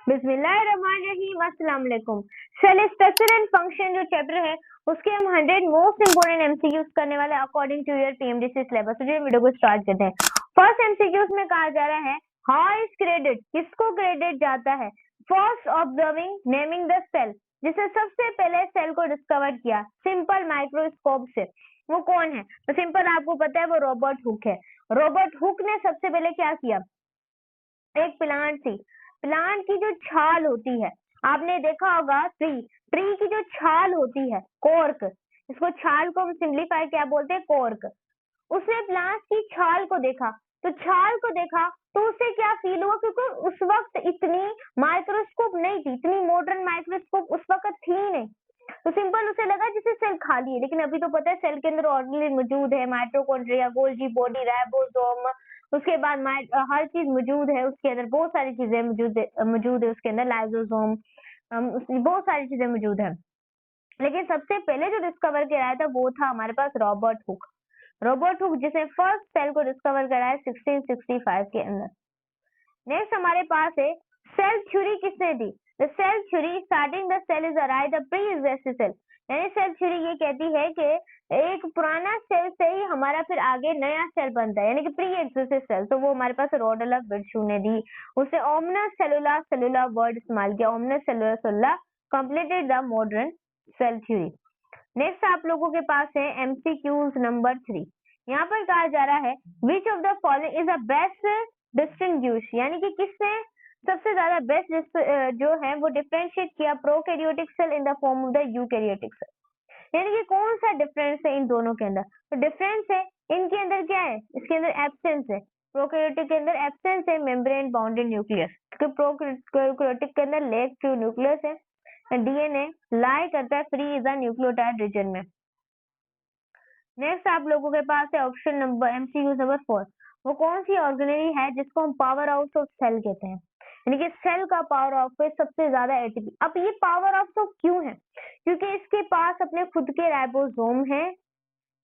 बिस्मिल्लाहिर्रहमानिर्रहीम, अस्सलाम वालेकुम। सेल स्ट्रक्चर एंड फंक्शन जो चैप्टर है उसके हम 100 मोस्ट इंपोर्टेंट एमसीक्यूज करने वाले according to your PMDC syllabus. तो जो वीडियो को स्टार्ट करते हैं, फर्स्ट एमसीक्यूज में कहा जा रहा है हाउ इज क्रेडिट, किसको क्रेडिट जाता है first observing naming the cell, जिसे सबसे पहले सेल को डिस्कवर किया सिंपल माइक्रोस्कोप से। वो कौन है? तो सिंपल आपको पता है, वो रॉबर्ट हुक है। रॉबर्ट हुक ने सबसे पहले क्या किया, एक प्लांट थी, प्लांट की जो छाल होती है, आपने देखा होगा ट्री की जो छाल होती है, कोर्क, इसको छाल को हम सिंप्लीफाई क्या बोलते हैं, कोर्क। उसने प्लांट की छाल को देखा, तो छाल को देखा तो उसे क्या फील हुआ, क्योंकि उस वक्त इतनी माइक्रोस्कोप नहीं थी, इतनी मॉडर्न माइक्रोस्कोप उस वक्त थी नहीं, तो सिंपल उसे लगा जैसे सेल खाली है। लेकिन अभी तो पता है सेल के अंदर ऑर्गेनेल मौजूद है, माइटोकॉन्ड्रिया, गोल्गी बॉडी, राइबोसोम, उसके बाद हर चीज मौजूद है उसके अंदर, बहुत सारी चीजें मौजूद है उसके अंदर, लाइसोसोम, बहुत सारी चीजें मौजूद है। लेकिन सबसे पहले जो डिस्कवर कराया था वो था हमारे पास रॉबर्ट हुक। रॉबर्ट हुक जिसने फर्स्ट सेल को डिस्कवर कराया 1665 के अंदर। नेक्स्ट हमारे पास है सेल थ्योरी किसने दी? The cell theory starting the cell is arrive the pre existing cell, यानी सेल थ्योरी ये कहती है कि एक पुराना सेल से ही हमारा फिर आगे नया सेल बनता है, यानी कि प्री एग्जिस्टिंग सेल। तो वो हमारे पास रोडोल्फ विर्चू ने दी, उसे ओमनस सेलुला वर्ड इस्तेमाल किया, ओमनस cellula completed the modern cell theory. Next आप लोगों के पास है एमसीक्यूज नंबर 3। यहाँ पर कहा जा रहा है which of the following is the best distinguish, यानी कि किसने सबसे ज्यादा बेस्ट जो है वो डिफरेंशिएट किया prokaryotic cell in the form of the eukaryotic cell, यानी कि कौन सा डिफरेंस है इन दोनों के अंदर? तो डिफरेंस है इनके अंदर क्या है, इसके अंदर एब्सेंस है, प्रोकैरियोटिक के अंदर एब्सेंस है मेम्ब्रेन बाउंडेड न्यूक्लियस, क्योंकि प्रोकैरियोटिक के अंदर लेग टू न्यूक्लियस है, डीएनए लाई करता है free is the nucleotide region में। नेक्स्ट आप लोगों के पास है ऑप्शन नंबर एमसीक्यू नंबर 4। वो कौन सी ऑर्गेनेली है जिसको हम पावर हाउस ऑफ सेल कहते हैं, यानी कि सेल का पावर हाउस है सबसे ज्यादा एटीपी। अब ये पावर हाउस ऑफ क्यों है? क्योंकि इसके पास अपने खुद के राइबोसोम है,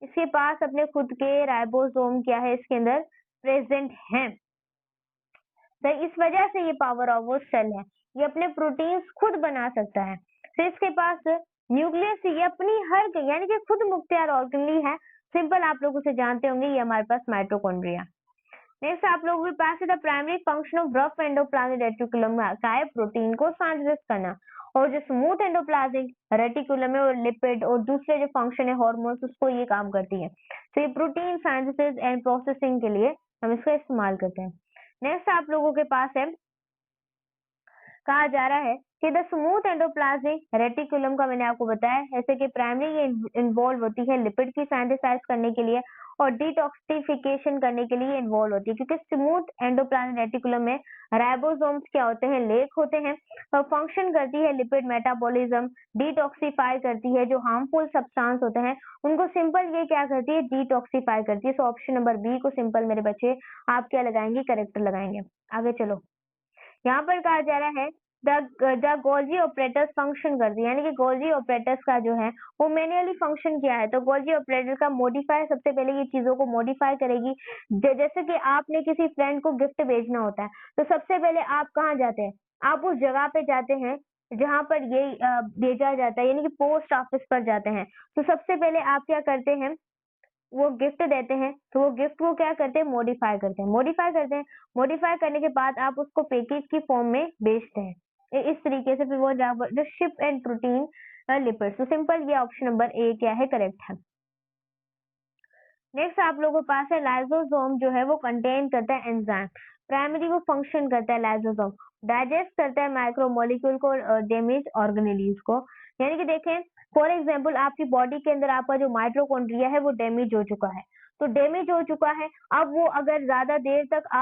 इसके पास अपने खुद के राइबोसोम क्या है इसके अंदर प्रेजेंट है, तो इस वजह से ये पावर ऑफ वो सेल है, ये अपने प्रोटीन्स खुद बना सकता है। फिर इसके पास न्यूक्लियस, ये अपनी हर यानी कि खुद मुख्तियार ऑर्गेनेली है। सिंपल आप लोग उसे जानते होंगे, ये हमारे पास माइटोकॉन्ड्रिया। नेक्स्ट आप लोगों के पास है the primary function of rough endoplasmic reticulum का है प्रोटीन को सिंथेसिस करना, और जो स्मूथ एंडोप्लाज्मिक रेटिकुलम है और लिपिड और दूसरे जो फंक्शन है हार्मोन्स, उसको ये काम करती है। तो ये प्रोटीन सिंथेसिस एंड प्रोसेसिंग के लिए हम इसका इस्तेमाल करते हैं। नेक्स्ट आप लोगों के पास है, कहा जा रहा है कि द स्मूथ एंडोप्लाज्मिक रेटिकुलम का मैंने आपको बताया ऐसे कि प्राइमरी इन्वॉल्व होती है लिपिड की सिंथेसाइज करने के लिए और डिटॉक्सिफिकेशन करने के लिए इन्वॉल्व होती है, क्योंकि स्मूथ एंडोप्लाज्मिक रेटिकुलम में राइबोसोम्स क्या होते हैं, लेक होते हैं, और फंक्शन करती है लिपिड मेटाबॉलिज्म, डिटॉक्सिफाई करती है जो हार्मफुल सब्सटेंस होते हैं उनको, सिंपल ये क्या करती है, डिटॉक्सिफाई करती है। सो ऑप्शन नंबर बी को सिंपल मेरे बच्चे आप क्या लगाएंगे, करेक्टर लगाएंगे। आगे चलो, यहाँ पर कहा जा रहा है द गोल्जी ऑपरेटर्स फंक्शन करती है, यानी कि गोल्जी ऑपरेटर्स का जो है वो मैन्युअली फंक्शन किया है। तो गोल्जी ऑपरेटर का मॉडिफायर सबसे पहले ये चीजों को मॉडिफाई करेगी। जैसे कि आपने किसी फ्रेंड को गिफ्ट भेजना होता है, तो सबसे पहले आप कहाँ जाते हैं, आप उस जगह पे जाते हैं जहाँ पर ये भेजा जाता है, यानी कि पोस्ट ऑफिस पर जाते हैं। तो सबसे पहले आप क्या करते हैं, वो गिफ्ट देते हैं, तो वो गिफ्ट को क्या करते हैं, मॉडिफाई करते हैं, मॉडिफाई करने के बाद आप उसको पैकेज की फॉर्म में बेचते हैं। इस तरीके से फिर वो जो शिप एंड प्रोटीन लिपिड्स। तो सिंपल ये ऑप्शन नंबर ए क्या है, करेक्ट है। नेक्स्ट आप लोगों के पास है लाइसोसोम जो है वो कंटेन करता है एंजाइम, प्राइमरी वो फंक्शन करता है लाइसोसोम, डाइजेस्ट करता है माइक्रोमोलिक्यूल को, डैमेज ऑर्गेनेलीज को। यानी कि देखें फॉर एग्जांपल आपकी बॉडी के अंदर आपका जो माइटोकॉन्ड्रिया है वो डैमेज हो चुका है, तो डैमेज हो चुका है, अब वो अगर ज्यादा देर तक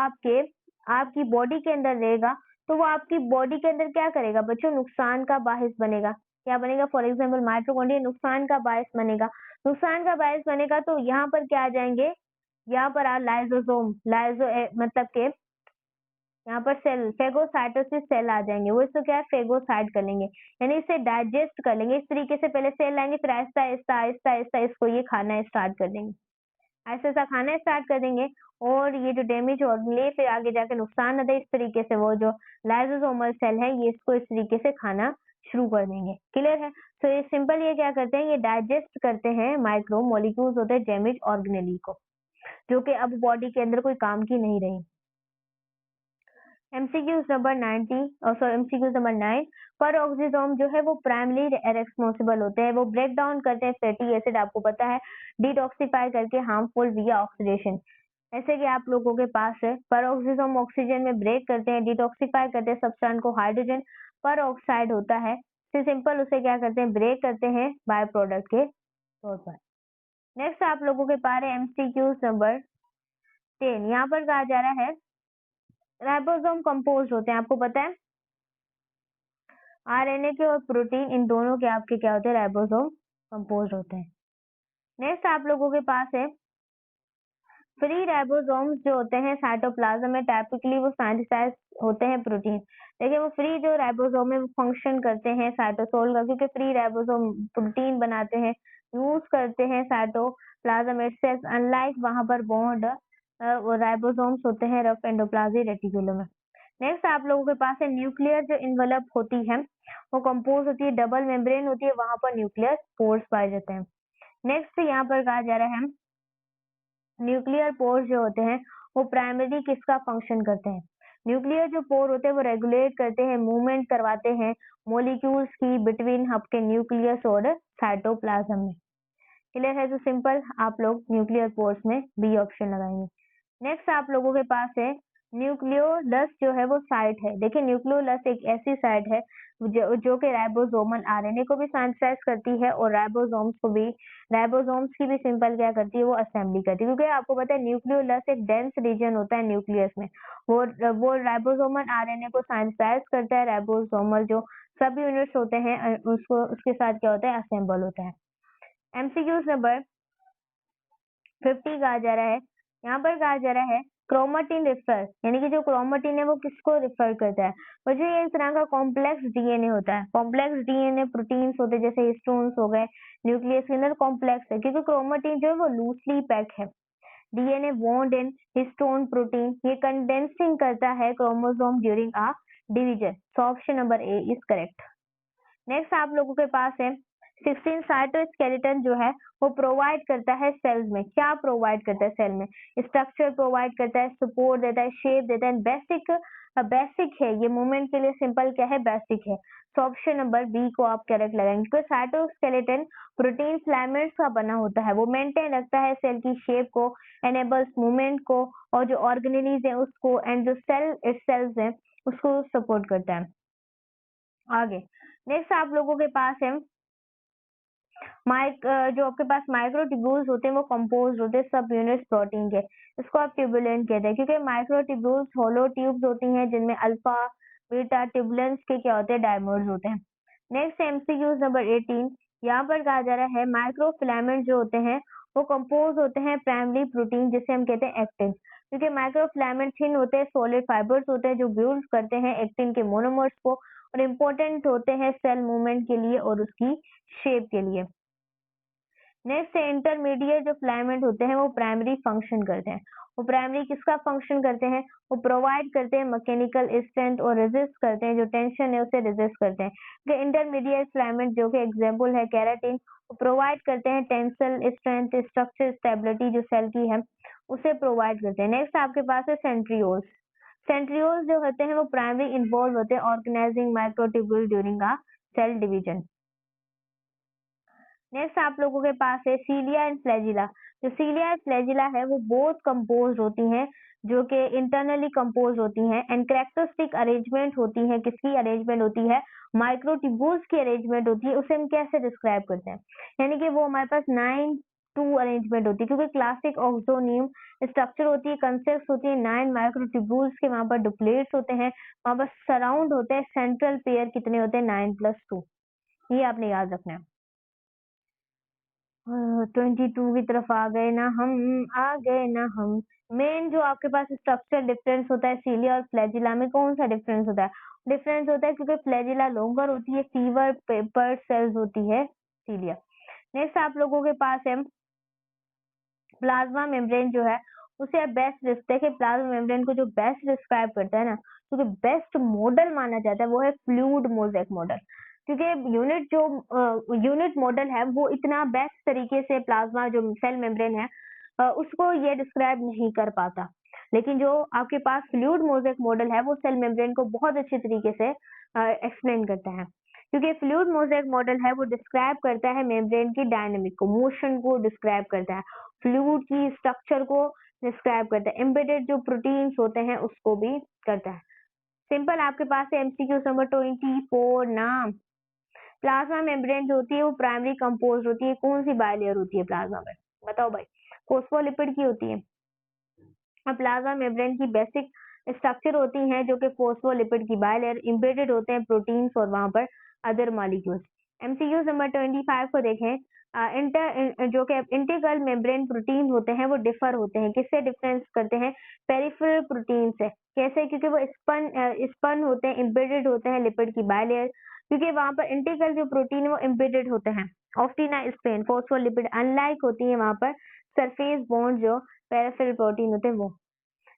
आपकी बॉडी के अंदर रहेगा तो वो आपकी बॉडी के अंदर क्या करेगा बच्चों, नुकसान का बाहिस बनेगा। क्या बनेगा, फॉर एग्जाम्पल माइटोकॉन्ड्रिया नुकसान का बायस बनेगा, नुकसान का बायस बनेगा। तो यहाँ पर क्या आ जाएंगे, यहाँ पर लाइसोसोम, मतलब के यहाँ पर सेल फेगोसाइटोसिस सेल आ जाएंगे, वो इसको क्या है फेगोसाइट कर लेंगे, यानी इसे डाइजेस्ट कर लेंगे। इस तरीके से पहले सेल आएंगे, फिर आहिस्ता आहिस्ता आहिस्ता आहिस्ता इसको ये खाना स्टार्ट कर देंगे, ऐसा ऐसा खाना स्टार्ट कर देंगे, और ये जो डैमेज ऑर्गेनेल फिर आगे जाके नुकसान आता है, इस तरीके से वो जो लाइसोसोमल सेल है ये इसको इस तरीके से खाना शुरू कर देंगे। क्लियर है? तो ये सिंपल ये क्या करते हैं, ये डाइजेस्ट करते हैं माइक्रो मॉलिक्यूल्स होते हैं डैमेज ऑर्गेनेल को, जो कि अब बॉडी के अंदर कोई काम की नहीं रही। एमसीक्यूज नंबर 90 और सॉरी एमसीक्यूज नंबर 9, पर ऑक्सीजोम जो है वो प्राइमरी रेस्पॉन्सिबल होते हैं, वो ब्रेक डाउन करते हैं फैटी एसिड, आपको पता है, डिटॉक्सिफाई करके हार्मफुल विया ऑक्सीडेशन। ऐसे कि आप लोगों के पास है पर ऑक्सीजोम ऑक्सीजन में ब्रेक करते हैं, डिटॉक्सिफाई करते हैं सब्सटेंस को, हाइड्रोजन पर ऑक्साइड होता है, तो सिंपल उसे क्या करते हैं, ब्रेक करते हैं बाय प्रोडक्ट के तौर पर। नेक्स्ट आप लोगों के पास है एमसीक्यूज नंबर 10, यहाँ पर कहा जा रहा है राइबोसोम कंपोज होते हैं, आपको पता है आरएनए के और प्रोटीन इन दोनों के आपके क्या होते हैं, राइबोसोम कंपोज होते हैं। नेक्स्ट आप लोगों के पास है फ्री राइबोसोम्स जो होते हैं साइटोप्लाज्म में, टाइपिकली वो सिंथेसाइज होते हैं प्रोटीन। देखिए वो फ्री जो राइबोसोम है वो फंक्शन करते हैं साइटोसोल का, क्योंकि फ्री राइबोसोम प्रोटीन बनाते हैं, यूज करते हैं साइटोप्लाज्म इटसेल्फ, अनलाइक वहां पर बॉन्ड वो राइबोसोम्स होते हैं रफ एंडोप्लाज्मिक रेटिकुलम में। नेक्स्ट आप लोगों के पास है न्यूक्लियर जो इन्वेलप होती है वो कंपोज होती है, डबल मेम्ब्रेन होती है, वहां पर न्यूक्लियर पोर्स पाए जाते हैं। नेक्स्ट यहाँ पर कहा जा रहा है न्यूक्लियर पोर्स जो होते हैं वो प्राइमरी किसका फंक्शन करते हैं, न्यूक्लियर जो पोर होते हैं वो रेगुलेट करते हैं, मूवमेंट करवाते हैं मॉलिक्यूल्स की बिटवीन आपके न्यूक्लियस और साइटोप्लाज्म में। क्लियर है? तो सिंपल आप लोग न्यूक्लियर पोर्स में बी ऑप्शन लगाएंगे। नेक्स्ट आप लोगों के पास है न्यूक्लियोलस जो है वो साइट है। देखिए न्यूक्लियोलस एक ऐसी साइट है जो कि राइबोसोमल आरएनए को भी सिंथेसाइज करती है और राइबोसोम्स की भी सिंपल क्या करती है, वो असेंबली करती है, क्योंकि आपको पता है न्यूक्लियोलस एक डेंस रीजन होता है न्यूक्लियस में, वो राइबोसोमल आरएनए को सिंथेसाइज करता है, राइबोसोमल जो सब यूनिट्स होते हैं उसको उसके साथ क्या होता है, असेंबल होता है। एमसीक्यूज नंबर 50 कहा जा रहा है, यहाँ पर कहा जा रहा है क्रोमेटिन रिफर, यानी कि जो क्रोमेटिन है वो किसको रिफर करता है, वो जो एक तरह का कॉम्प्लेक्स डीएनए होता है, कॉम्प्लेक्स डीएनए प्रोटीन्स होते हैं जैसे हिस्टोन्स हो गए, न्यूक्लियस के अंदर कॉम्प्लेक्स है, क्योंकि क्रोमेटिन जो है वो लूजली पैक है, DNA bond in histone protein, ये कंडेंसिंग करता है chromosome during a division, so option number A is correct. Next आप लोगों के पास है 16 साइटोस्केलेटन जो है वो प्रोवाइड करता है सेल्स में, क्या प्रोवाइड करता है सेल में, स्ट्रक्चर प्रोवाइड करता है, सपोर्ट देता है, शेप देता है, बेसिक है ये, मूवमेंट के लिए सिंपल क्या है, बेसिक है, तो ऑप्शन नंबर बी को आप करेक्ट लगाएंगे, क्योंकि साइटोस्केलेटन प्रोटीन फिलामेंट्स का बना होता है, वो मेंटेन रखता है सेल की शेप को, एनेबल्स मूवमेंट को, और जो ऑर्गेनेलीज है उसको, एंड जो सेल इटसेल्फ है उसको सपोर्ट करता है। आगे नेक्स्ट आप लोगों के पास है जो आपके पास माइक्रोट्यूब्यूल्स होते हैं वो कंपोज होते हैं सब यूनिट्स प्रोटीन के, इसको आप ट्यूबुलेंट कहते हैं, क्योंकि माइक्रोट्यूब्यूल्स होलो ट्यूब्स होती हैं जिनमें अल्फा बीटा ट्यूबुलेंट्स के क्या होते हैं, डायमर्स होते हैं। नेक्स्ट एमसीक्यूज नंबर 18, यहाँ पर कहा जा रहा है माइक्रोफिलामेंट जो होते हैं वो कंपोज होते हैं प्राइमरी प्रोटीन जिसे हम कहते हैं एक्टिन, क्योंकि माइक्रोफिलामेंट थिन होते हैं, सॉलिड फाइबर्स होते हैं जो बिल्ड करते हैं एक्टिन के मोनोमर्स को, और इम्पोर्टेंट होते हैं सेल मूवमेंट के लिए और उसकी शेप के लिए। नेक्स्ट इंटरमीडिएट जो फिलामेंट होते हैं वो प्राइमरी फंक्शन करते हैं, वो प्राइमरी किसका फंक्शन करते हैं, वो प्रोवाइड करते हैं मैकेनिकल स्ट्रेंथ और रेजिस्ट करते हैं, जो टेंशन है उसे रेजिस्ट करते हैं। इंटरमीडिएट फिलामेंट जो कि एग्जांपल है केराटिन, वो प्रोवाइड करते हैं टेंसल स्ट्रेंथ, स्ट्रक्चर स्टेबिलिटी जो सेल की है उसे प्रोवाइड करते हैं। नेक्स्ट आपके पास है सेंट्रियोल्स, सेंट्रियोल्स जो होते हैं वो प्राइमरी इन्वॉल्व होते हैं organising microtubule during a cell division. Next आप लोगों के पास है सीलिया एंड फ्लैजिला, जो सीलिया एंड फ्लैजिला है वो बोथ कंपोज होती हैं, जो कि इंटरनली कंपोज होती हैं, एंड कैरेक्टरिस्टिक अरेंजमेंट होती है, किसकी अरेंजमेंट होती है, माइक्रोट्यूब्यूल्स की अरेंजमेंट होती है, उसे हम कैसे डिस्क्राइब करते हैं, यानी कि वो हमारे पास 9:2 अरेंजमेंट होती है, क्योंकि क्लासिक ऑक्सोनियम स्ट्रक्चर होती है, कंसेप्ट होती है, 9 माइक्रोट्यूब्यूल्स के वहां पर डुप्लेट्स होते हैं, वहां पर सराउंड होते हैं, सेंट्रल पेयर कितने होते हैं, 9+2, ये आपने याद रखना है। 22 की तरफ आ गए ना हम, आ गए ना हम। मेन जो आपके पास स्ट्रक्चर डिफरेंस होता है सीलिया और फ्लैजिला में, कौन सा डिफरेंस होता है, डिफरेंस होता है क्योंकि फ्लैजिला लॉन्गर होती है, फीवर पेपर सेल्स होती है सीलिया। नेक्स्ट आप लोगों के पास है प्लाज्मा मेम्ब्रेन जो है उसे आप बेस्ट देखिए प्लाज्मा मेम्ब्रेन को जो बेस्ट डिस्क्राइब करता है ना, क्योंकि बेस्ट मॉडल माना जाता है वो है फ्लूइड मोज़ेक मॉडल, क्योंकि यूनिट मॉडल है वो इतना बेस्ट तरीके से प्लाज्मा जो सेल मेम्ब्रेन है उसको ये डिस्क्राइब नहीं कर पाता, लेकिन जो आपके पास फ्लूइड मोज़ेक मॉडल है वो सेल मेम्ब्रेन को बहुत अच्छे तरीके से एक्सप्लेन करता है, क्योंकि फ्लूइड मोज़ेक मॉडल है वो डिस्क्राइब करता है मेम्ब्रेन की डायनामिक को, मोशन को डिस्क्राइब करता है, फ्लूइड की स्ट्रक्चर को डिस्क्राइब करता है, एम्बेडेड जो प्रोटीन्स होते हैं उसको भी करता है। सिंपल आपके पास है एमसीक्यू नंबर 24 नाम। प्लाज्मा मेम्ब्रेन जो होती है वो प्राइमरी कंपोज होती है, कौन सी बाइलेयर होती है प्लाज्मा में, बताओ भाई, फोस्फोलिपिड की होती है। और प्लाज्मा मेम्ब्रेन की बेसिक स्ट्रक्चर होती हैं जो कि फोस्फोलिपिड की बाइलेयर, एम्बेडेड होते हैं प्रोटीन्स और वहां पर अदर मॉलिक्यूल्स। एमसीक्यू नंबर 25 को देखें, जो कि इंटीग्रल मेम्ब्रेन प्रोटीन होते हैं वो डिफर होते हैं, किससे डिफरेंस करते हैं, पेरिफेरल प्रोटीन से। कैसे, क्योंकि वो स्पन होते हैं, एम्बेडेड होते हैं लिपिड की बाइलेयर, क्योंकि वहां पर इंटीग्रल जो प्रोटीन है वो एम्बेडेड होते हैं। ऑफ्टिना स्पेन फोस्फोलिपिड अनलाइक होती है वहां पर सरफेस बॉन्ड जो पेरिफेरल प्रोटीन होते हैं वो।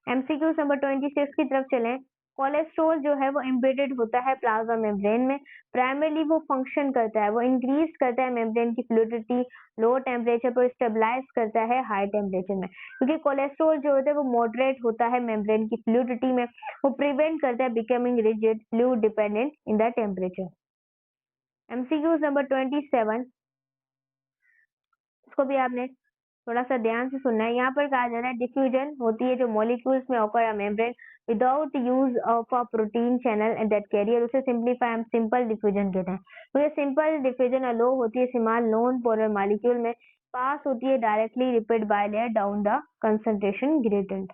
एमसीक्यू नंबर 26 की तरफ चलें, कोलेस्ट्रॉल जो है वो एम्बेडेड होता है प्लाज्मा मेम्ब्रेन में, प्राइमरली वो फंक्शन करता है, वो इंक्रीज करता है मेम्ब्रेन की फ्लूइडिटी, लो टेम्परेचर पर स्टेबलाइज करता है हाई टेम्परेचर में, क्योंकि कोलेस्ट्रॉल जो होता है वो मॉडरेट होता है मेम्ब्रेन की फ्लूइडिटी में, वो प्रिवेंट करता है becoming rigid fluid dependent in the temperature. MCQ number 27, इसको भी आपने थोड़ा सा ध्यान से सुनना है। यहाँ पर कहा जा रहा है डिफ्यूजन होती है जो मॉलिक्यूल्स में occur membrane without use of a protein channel and that carrier, उसे सिंपलीफाई हम सिंपल डिफ्यूजन कहते हैं। तो ये सिंपल डिफ्यूजन अलो होती है स्मॉल नॉन पोलर मॉलिक्यूल में, पास होती है directly lipid bilayer down the concentration gradient.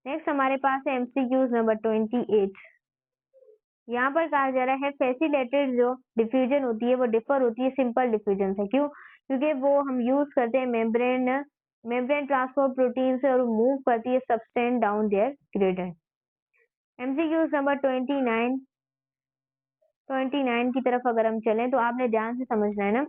Next हमारे पास है एमसीक्यूज नंबर 28। यहाँ पर कहा जा रहा है फैसिलेटेड जो डिफ्यूजन होती है वो डिफर होती है सिंपल डिफ्यूजन से। क्यों? क्योंकि वो हम यूज करते हैं मेम्ब्रेन ट्रांसपोर्ट प्रोटीन से और मूव करती है substance down their gradient. MCQs number 29 की तरफ अगर हम चलें तो आपने ध्यान से समझना है ना,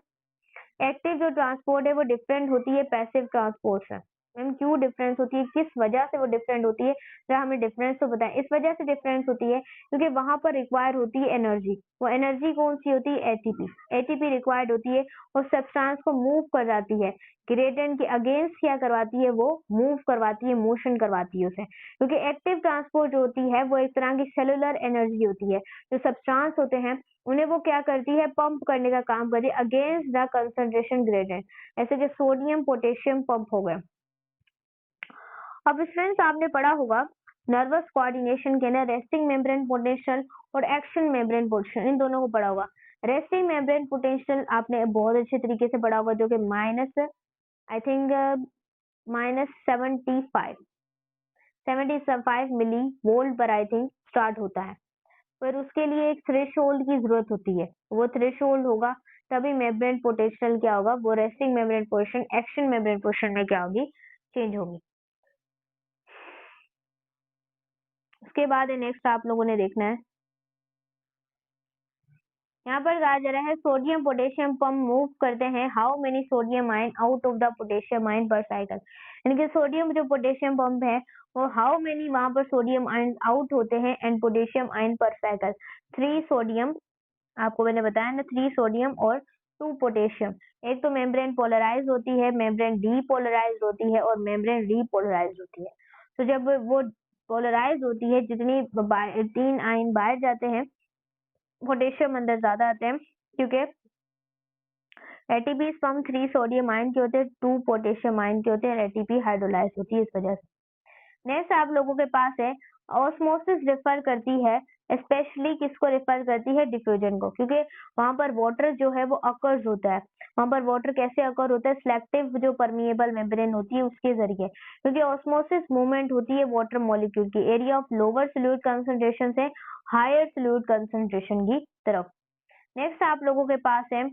एक्टिव जो ट्रांसपोर्ट है वो डिफरेंट होती है पैसिव ट्रांसपोर्ट से। मैम क्यों डिफरेंस होती है, किस वजह से वो डिफरेंट होती है, जरा हमें डिफरेंस तो बताएं। इस वजह से डिफरेंस होती है क्योंकि वहां पर रिक्वायर होती है एनर्जी, वो एनर्जी कौन सी होती है, एटीपी रिक्वायर्ड होती है और सब्सटेंस को मूव कर जाती है ग्रेडियंट के अगेंस्ट, क्या करवाती है, वो मूव करवाती है, मोशन करवाती है उसे, क्योंकि एक्टिव ट्रांसपोर्ट जो होती है वो एक तरह की सेलुलर एनर्जी होती है, जो सब्सटेंस होते हैं उन्हें वो क्या करती है, पंप करने का काम करती है अगेंस्ट द कंसंट्रेशन ग्रेडियंट, ऐसे कि सोडियम पोटेशियम पंप हो गए। अब स्टूडेंट्स आपने पढ़ा होगा नर्वस कोऑर्डिनेशन के ना रेस्टिंग मेम्ब्रेन पोटेंशियल और एक्शन मेम्ब्रेन पोटेंशियल, इन दोनों को पढ़ा होगा। रेस्टिंग मेम्ब्रेन पोटेंशियल आपने बहुत अच्छे तरीके से पढ़ा होगा, जो कि -75 मिली वोल्ट पर आई थिंक स्टार्ट होता है, पर उसके लिए एक थ्रेशोल्ड की जरूरत होती है, वो थ्रेशोल्ड होगा तभी मेम्ब्रेन पोटेंशियल क्या होगा, वो resting membrane portion action membrane portion में क्या होगी, चेंज होगी। उसके बाद नेक्स्ट आप लोगों ने देखना है, यहाँ पर कहा जा रहा है सोडियम पोटेशियम पंप मूव करते हैं how many sodium ion out of the potassium ion पर साइकिल, यानी कि सोडियम जो पोटेशियम पंप है वो हाउ मेनी वहां पर सोडियम आयन आउट होते हैं एंड पोटेशियम आयन पर साइकिल। 3 सोडियम, आपको मैंने बताया ना 3 सोडियम और 2 पोटेशियम। एक तो मेम्ब्रेन पोलराइज होती है, मेम्ब्रेन डीपोलराइज होती है और मेम्ब्रेन रीपोलराइज होती है। तो जब वो पोलराइज होती है, जितनी 3 आयन बाहर जाते हैं, पोटेशियम अंदर ज्यादा आते हैं, क्योंकि एटीपी फ्रॉम 3 सोडियम आयन के होते हैं, 2 पोटेशियम आयन के होते हैं, एटीपी हाइड्रोलाइज होती है इस वजह से। नेक्स्ट आप लोगों के पास है ऑस्मोसिस रेफर करती है, स्पेशली किसको रेफर करती है, डिफ्यूजन को, क्योंकि वहां पर वाटर जो है वो अकर्स होता है। वहां पर वाटर कैसे अकर होता है, सिलेक्टिव जो परमिएबल मेम्ब्रेन होती है उसके जरिए, क्योंकि ऑस्मोसिस मूवमेंट होती है वाटर मॉलिक्यूल की area of lower fluid concentration से हायर फ्लूइड कंसंट्रेशन की तरफ। नेक्स्ट आप लोगों के पास है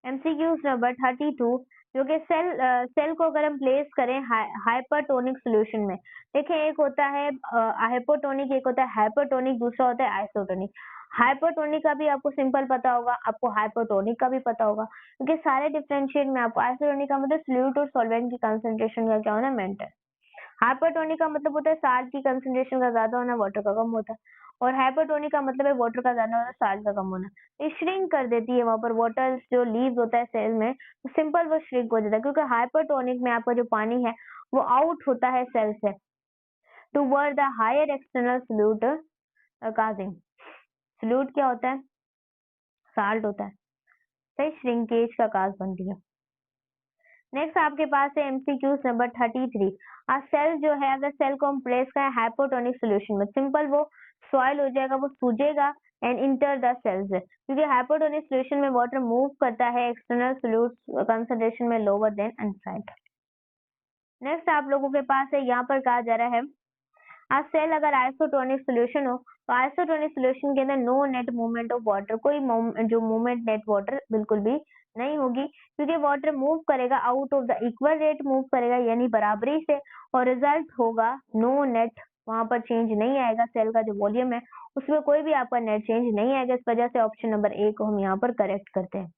एमसीक्यूज नंबर 32, जो कि सेल को अगर हम प्लेस करें हाइपरटोनिक सॉल्यूशन में, देखिए एक होता है हाइपोटोनिक, एक होता है हाइपरटोनिक, दूसरा होता है आइसोटोनिक। हाइपोटोनिक का भी आपको सिंपल पता होगा, आपको हाइपोटोनिक का भी पता होगा, क्योंकि सारे डिफरेंशिएट में आपको आइसोटोनिक का मतलब फ्लूइड और सॉल्वेंट की कंसंट्रेशन का क्या होना है, मेंटेन। हाइपोटोनिक का मतलब होता है साल्ट की कंसंट्रेशन का ज्यादा होना, वाटर का कम होता है, और हाइपोटोनिक का मतलब है वाटर का ज्यादा होना, साल्ट का कम होना। ये श्रिंक कर देती है वहां पर वाटर जो लीव्स होता है सेल में, तो सिंपल वो श्रिंक हो जाता है, क्योंकि हाइपोटोनिक में आपका जो पानी है वो आउट होता है सेल से toward the higher external fluid causing. Fluid क्या होता है, साल्ट होता है, सही, श्रिंकेज का काज बनती है। नेक्स्ट आपके पास है एमसीक्यूज नंबर 33। सेल जो है, अगर सेल को हम प्लेस करें हाइपोटोनिक सोल्यूशन में, सिंपल वो सॉइल हो जाएगा, वो सूजेगा एंड इंटर द सेल्स, क्योंकि हाइपोटोनिक सोल्यूशन में वाटर मूव करता है एक्सटर्नल फ्लूइड कंसंट्रेशन में लोअर देन इनसाइड। नेक्स्ट आप लोगों के पास है, यहाँ पर कहा जा रहा है सेल अगर आइसोटोनिक सोल्यूशन हो, तो आइसोटोनिक सोल्यूशन के अंदर no net movement of water, कोई जो मूवमेंट नेट वाटर बिल्कुल भी नहीं होगी, क्योंकि वाटर मूव करेगा out of the equal rate move करेगा, यानी बराबरी से, और रिजल्ट होगा नो नेट, वहां पर चेंज नहीं आएगा, सेल का जो वॉल्यूम है उसमें कोई भी आपका नेट चेंज नहीं आएगा। इस वजह से ऑप्शन नंबर ए को हम यहाँ पर करेक्ट करते हैं।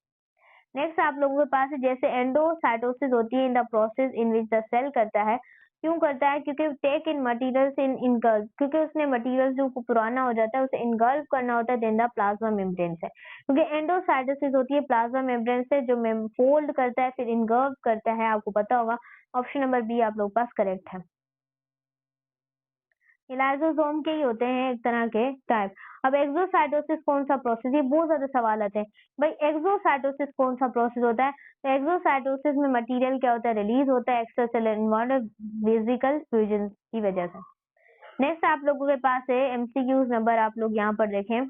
नेक्स्ट आप लोगों के पास है, जैसे एंडोसाइटोसिस होती है in the process in which the cell करता है, क्यों करता है, क्योंकि take in materials in engulf, क्योंकि उसने मटेरियल जो पुराना हो जाता है उसे इनगल्फ करना होता है देन द प्लाज्मा मेम्ब्रेन से, क्योंकि एंडोसाइटोसिस होती है प्लाज्मा मेम्ब्रेन से जो फोल्ड करता है फिर इनगल्फ करता है, आपको पता होगा। ऑप्शन नंबर बी आप लोगों के पास करेक्ट है। लाइसोसोम के ही होते हैं एक तरह के टाइप। अब एक्सोसाइटोसिस कौन सा प्रोसेस, ये बहुत ज्यादा सवाल आते हैं भाई, एक्सोसाइटोसिस कौन सा प्रोसेस होता है, तो एक्सोसाइटोसिस में मटेरियल क्या होता है, रिलीज होता है extra cellular environment vesicle fusion की वजह से। नेक्स्ट आप लोगों के पास है एमसीक्यूज नंबर, आप लोग यहाँ पर देखें,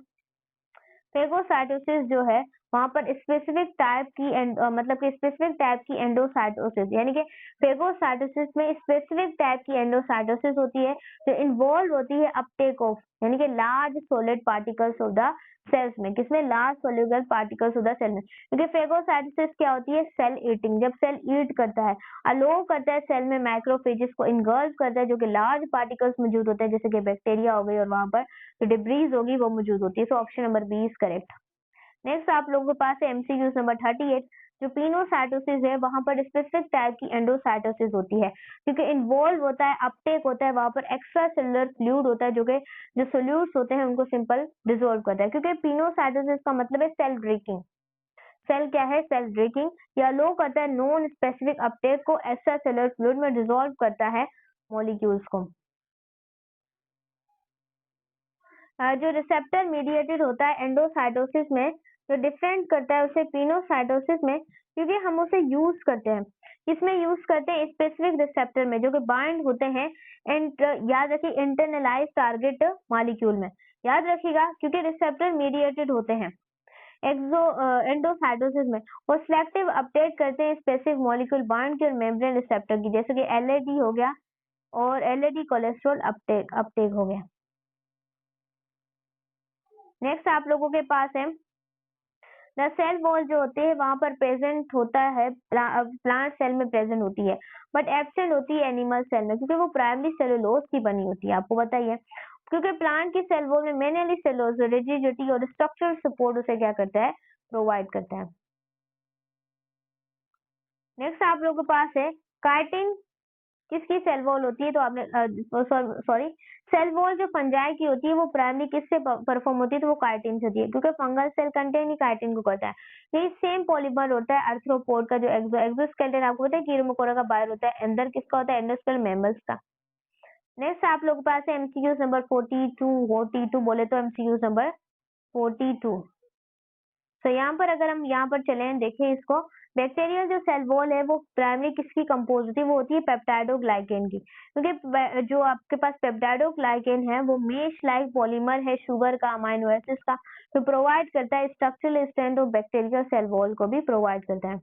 फेगोसाइटोसिस जो है वहां पर स्पेसिफिक टाइप की मतलब कि स्पेसिफिक टाइप की एंडोसाइटोसिस, यानी कि फेगोसाइटोसिस में स्पेसिफिक टाइप की एंडोसाइटोसिस होती है जो इन्वॉल्व होती है अपटेक ऑफ, यानी कि large solid particles of the cells में, किसमें, large soluble particles of the cell में, क्योंकि फेगोसाइटोसिस क्या होती है, सेल ईटिंग, जब सेल ईट करता है, अलो करता है सेल में मैक्रोफेजेस को इनगल्फ करता है, जो कि लार्ज पार्टिकल्स मौजूद होते हैं जैसे कि बैक्टीरिया हो गई, और वहां पर जो डिब्रीज होगी वो मौजूद होती है। So option number B is correct. Next आप लोगों के पास है एमसीक्यूज नंबर 38। जो पिनोसाइटोसिस है वहां पर स्पेसिफिक टाइप की एंडोसाइटोसिस होती है, क्योंकि इन्वॉल्व होता है अपटेक होता है, वहां पर एक्स्ट्रा सेलुलर फ्लूइड होता है जो कि जो सोल्यूट्स होते हैं उनको सिंपल डिसॉल्व करता है, क्योंकि पिनोसाइटोसिस का मतलब है सेल ड्रिंकिंग। सेल क्या है, सेल ड्रिंकिंग, या लो करता है नॉन स्पेसिफिक अपटेक को एक्स्ट्रा सेलुलर फ्लूइड में डिसॉल्व करता है मॉलिक्यूल्स को। जो रिसेप्टर मीडिएटेड होता है एंडोसाइटोसिस में, जो डिफरेंट करता है उसे पिनोसाइटोसिस में, क्योंकि हम उसे यूज करते हैं, इसमें यूज करते हैं स्पेसिफिक रिसेप्टर में जो कि बाइंड होते हैं याद रखिए इंटरनलाइज टारगेट मॉलिक्यूल में, याद रखिएगा, क्योंकि रिसेप्टर मीडिएटेड होते हैं एंडोसाइटोसिस में, और सिलेक्टिव अपडेट करते हैं स्पेसिफिक मॉलिक्यूल बाइंड की और मेम्ब्रेन रिसेप्टर की, जैसे कि एलएडी हो गया और एलएडी कोलेस्ट्रॉल अपटेक हो गया। नेक्स्ट आप लोगों के पास है द सेल वॉल जो होती है वहां पर प्रेजेंट होता है, प्लांट सेल में प्रेजेंट होती है, बट एब्सेंट होती है एनिमल सेल में, क्योंकि वो प्राइमरी सेलुलोज की बनी होती है, आपको बताइए, क्योंकि प्लांट की सेल वॉल में मेनली सेलुलोज रिजिडिटी और स्ट्रक्चरल सपोर्ट उसे क्या करता है, प्रोवाइड करता है। नेक्स्ट आप लोगों के पास है काइटिन किसकी सेल वॉल होती है, तो आपने सॉरी सेल वॉल जो फंजाई की होती है वो प्राइमरी किससे परफॉर्म होती है, तो वो काइटिन से होती है, क्योंकि फंगल सेल कंटेन ही काइटिन को करता है। यही सेम पॉलीमर होता है आर्थ्रोपोड का, जो एक्सोस्केलेटन आपको पता है कीड़े मकोड़ों का बाहर होता है, अंदर किसका होता है, एंडोस्पर्म मैमल्स का। नेक्स्ट आप लोगों के पास है एमसीक्यूज नंबर 42 बोले तो एमसीक्यूज नंबर 42। तो यहाँ पर अगर हम यहाँ पर चले देखें इसको, बैक्टीरियल जो सेल वॉल है वो प्राइमरी किसकी कंपोज होती है, वो होती है पेप्टाइडोग्लाइकेन की, क्योंकि जो आपके पास पेप्टाइडोग्लाइकेन है वो मेश लाइक पॉलीमर है शुगर का, अमाइनो एसिड्स का, तो प्रोवाइड करता है structural strength of bacterial cell wall को भी प्रोवाइड करता है।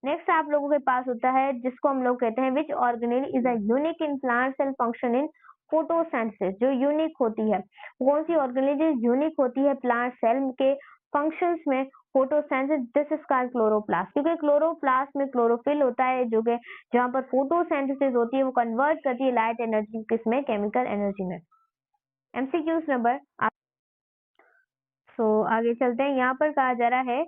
नेक्स्ट आप लोगों के पास होता है जिसको हम लोग कहते हैं which organelle is a unique in plant cell function in photosynthesis, जो यूनिक होती है, कौन सी ऑर्गेनेल जो यूनिक होती है प्लांट सेल के फंक्शंस में, photosynthesis, this is called chloroplast, क्योंकि क्लोरोप्लास्ट में क्लोरोफिल होता है जो कि जहां पर फोटोसिंथेसिस होती है वो कन्वर्ट करती है लाइट एनर्जी किसमें, केमिकल एनर्जी में। एमसीक्यूज नंबर आगे चलते हैं। यहाँ पर कहा जा रहा है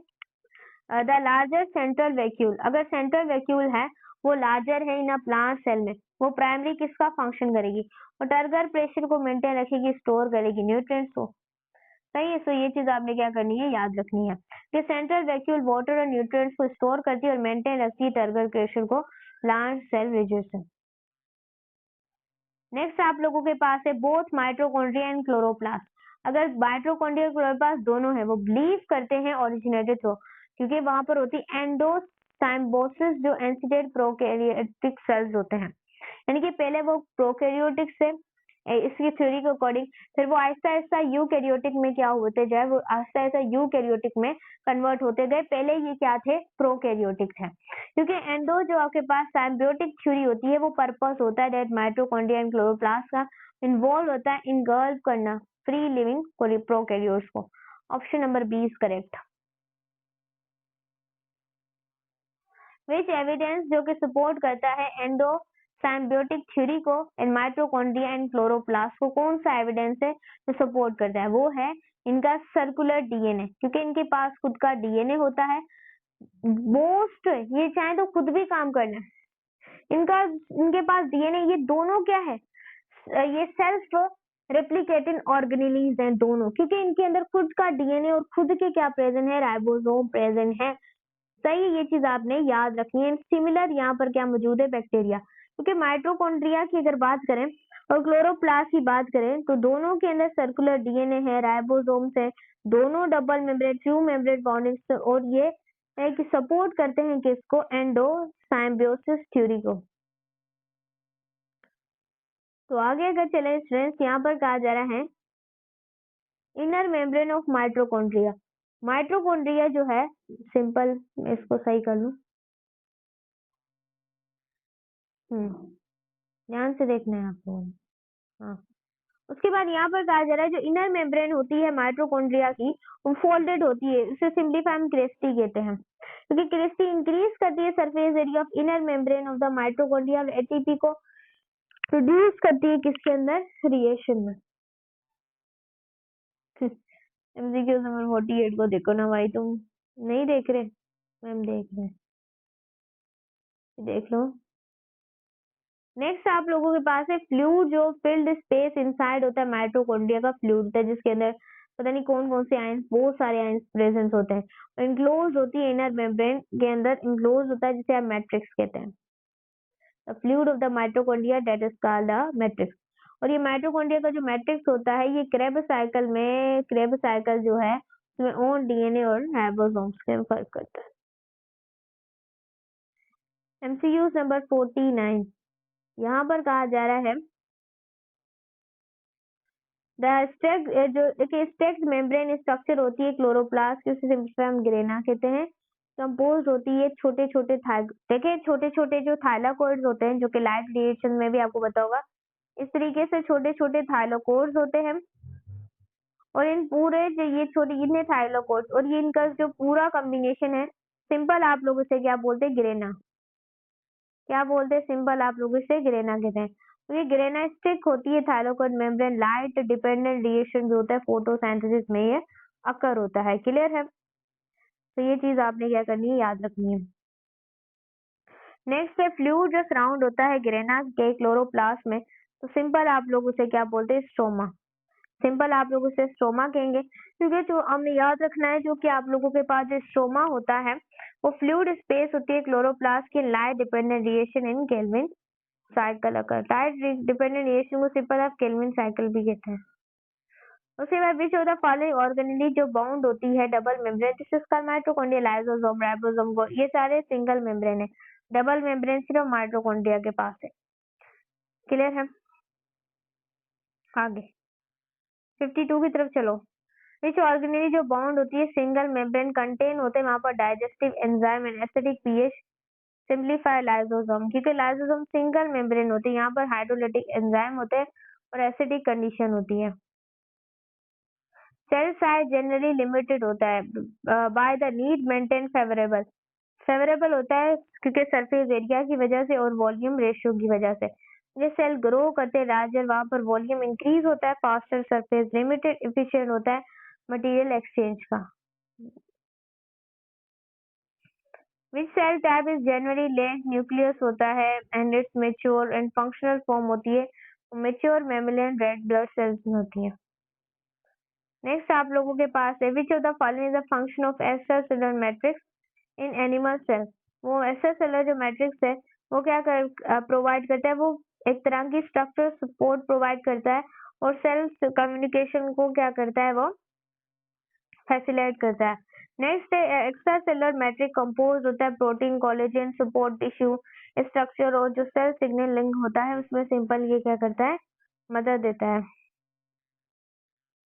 द लार्जर सेंट्रल वैक्यूल, अगर सेंट्रल वैक्यूल है वो लार्जर है इन अ प्लांट सेल में, वो प्राइमरी किसका फंक्शन करेगी, और टर्गर प्रेशर को मेंटेन रखेगी, स्टोर करेगी न्यूट्रिएंट्स को। सही है। सो ये चीज आपने क्या करनी है, याद रखनी है कि सेंट्रल वैक्यूल वाटर और न्यूट्रिएंट्स को स्टोर करती है और मेंटेन रखती है टर्गर प्रेशर को प्लांट सेल रीजन से। नेक्स्ट आप लोगों के पास है बोथ माइटोकॉन्ड्रिया एंड क्लोरोप्लास्ट, अगर माइटोकॉन्ड्रिया और क्लोरोप्लास्ट दोनों है वो बिलीव करते हैं ओरिजिनेटेड थ्रू, क्योंकि वहां पर होती एंडोसाइम्बोसिस जो एंसिडेड प्रोकैरियोटिक सेल्स होते हैं, यानी कि पहले वो प्रोकैरियोटिक से इसकी थ्योरी के अकॉर्डिंग फिर वो आहिस्ता आहिस्ता यूकैरियोटिक में क्या होते जाए, वो आहिस्ता आहिस्ता यूकैरियोटिक में कन्वर्ट होते गए, पहले ये क्या थे, प्रोकैरियोटिक थे। क्योंकि एंडो जो आपके पास साइम्बियोटिक थ्योरी होती है वो पर्पस होता है दैट माइटोकॉन्ड्रिया एंड क्लोरोप्लास्ट का इन्वॉल्व होता है इन गर्ल करना फ्री लिविंग प्रोकैरियोट्स को। Option number B is correct. Which evidence जो कि सपोर्ट करता है एंडो साइम्बियोटिक थ्योरी को इन माइटोकॉन्ड्रिया एंड क्लोरोप्लास्ट को, कौन सा एविडेंस है जो सपोर्ट करता है, वो है इनका सर्कुलर डीएनए, क्योंकि इनके पास खुद का डीएनए होता है। मोस्ट ये चाहे तो खुद भी काम करना है इनके पास डीएनए, ये दोनों क्या है, ये सेल्फ रेप्लिकेटिंग ऑर्गेनेलिज हैं दोनों, क्योंकि इनके अंदर खुद का डीएनए और खुद के क्या प्रेजेंट है, राइबोसोम प्रेजेंट है। सही, ये चीज आपने याद रखनी है। सिमिलर यहाँ पर क्या मौजूद है, बैक्टीरिया, क्योंकि माइटोकॉन्ड्रिया की अगर बात करें और क्लोरोप्लास्ट की बात करें तो दोनों के अंदर सर्कुलर डीएनए है, राइबोसोम्स है, दोनों double membrane true membrane bonding, और ये है कि सपोर्ट करते हैं किसको, एंडो साइम्बियोसिस थ्योरी को। तो आगे अगर चले स्टूडेंट्स, यहाँ पर कहा जा रहा है inner membrane of mitochondria, mitochondria जो है सिंपल, इसको सही कर लूं, ध्यान से देखना है आपको। हाँ, उसके बाद यहाँ पर कहा जा रहा है जो इनर मेम्ब्रेन होती है माइटोकॉन्ड्रिया की वो फोल्डेड होती है, उसे सिंपलीफाई हम क्रिस्टी कहते हैं, क्योंकि क्रिस्टी इंक्रीज करती है surface area of inner membrane of the mitochondria, ATP को प्रोड्यूस करती है किसके अंदर, रिएक्शन में। एमसीक्यू नंबर 48 को देखो ना भाई, तुम नहीं देख रहे, मैम देख रहे हैं, देख लो। नेक्स्ट आप लोगों के पास है फ्लूइड जो फिल्ड स्पेस इनसाइड होता है, माइटोकॉन्ड्रिया का फ्लूइड होता है जिसके अंदर पता नहीं कौन कौन से आयंस, बहुत सारे आयंस प्रेजेंट होते हैं, और इनक्लोज होती है इनर मेम्ब्रेन के अंदर, इनक्लोज होता है जिसे आप मैट्रिक्स कहते हैं, the fluid of the mitochondria that is called the matrix. और ये माइटोकॉन्ड्रिया का जो मैट्रिक्स होता है ये क्रेब्स साइकिल जो है उसमें ओन डीएनए और राइबोसोम्स में फर्क करता है। एमसीक्यू नंबर 49, यहाँ पर कहा जा रहा है जो स्टेक्ड मेम्ब्रेन स्ट्रक्चर होती है क्लोरोप्लास्ट की, उसे सिंपलीफाई हम ग्रेना कहते हैं, कंपोज होती है छोटे छोटे देखिए छोटे छोटे जो थाइलाकोइड्स होते हैं जो कि लाइट रेडिएशन में भी आपको पता होगा, इस तरीके से छोटे छोटे थाइलाकोइड्स होते हैं, और इन पूरे जो ये छोटे इतने थाइलाकोइड्स और ये इनका जो पूरा कॉम्बिनेशन है, सिंपल आप लोग इसे क्या बोलते हैं, ग्रेना, क्या बोलते हैं, सिंपल आप लोग इसे ग्रेना कहते हैं। तो ये ग्रेना स्टिक होती है thylakoid membrane, light dependent reaction जो होता है फोटोसिंथेसिस में ये अकर होता है। क्लियर है, तो ये चीज आपने क्या करनी है, याद रखनी है। नेक्स्ट है फ्लूइड जो सराउंड होता है ग्रेना के क्लोरोप्लास्ट में, तो सिंपल आप लोग उसे क्या बोलते हैं, स्ट्रोमा, सिंपल आप लोग उसे स्ट्रोमा कहेंगे, क्योंकि जो हमें याद रखना है जो कि आप लोगों के पास जो स्ट्रोमा होता है वो फ्लूइड स्पेस होती है क्लोरोप्लास्ट की, light dependent reaction in Calvin cycle occur, light dependent reaction को सिंपल आप केल्विन साइकिल भी कहते हैं। उसके बाद विच ऑफ द फॉलोइंग ऑर्गेनेली जो बाउंड होती है double membrane, this is called mitochondria, lysosome, ribosome को, ये सारे सिंगल मेम्ब्रेन है, डबल मेम्ब्रेन सिर्फ माइटोकॉन्ड्रिया के पास है। क्लियर है, आगे 52 की तरफ चलो। विच ऑर्गेनेली जो बाउंड होती है सिंगल मेम्ब्रेन कंटेन होते हैं वहां पर digestive enzyme and acidic pH, simplify lysosome, क्योंकि लाइसोसोम सिंगल मेम्ब्रेन होते हैं, यहाँ पर हाइड्रोलाइटिक एंजाइम होते हैं और एसिडिक कंडीशन होती है। सेल साइज जनरली लिमिटेड होता है by the need maintain favourable होता है क्योंकि सरफेस एरिया की वजह से और वॉल्यूम रेशियो की वजह से, जब सेल ग्रो करते हैं लार्जर वहां पर वॉल्यूम इंक्रीज होता है, फास्टर सरफेस लिमिटेड इफिशिएंट होता है, मटेरियल एक्सचेंज का। Which cell type is generally length nucleus होता है and its mature and functional form होती है, mature mammalian red blood cells में होती है। नेक्स्ट आप लोगों के पास है which of the following is the function of extra cellular matrix in animal cell. वो एक्स्ट्रा सेलुलर जो मैट्रिक्स है वो क्या प्रोवाइड करता है, वो एक तरह की स्ट्रक्चर सपोर्ट प्रोवाइड करता है और सेल्स कम्युनिकेशन को क्या करता है, वो फैसिलिटेट करता है। Next extra cellular matrix compose होता है protein, collagen, support tissue structure और जो सेल सिग्नल लिंक होता है उसमें सिंपल ये क्या करता है, मदद देता है।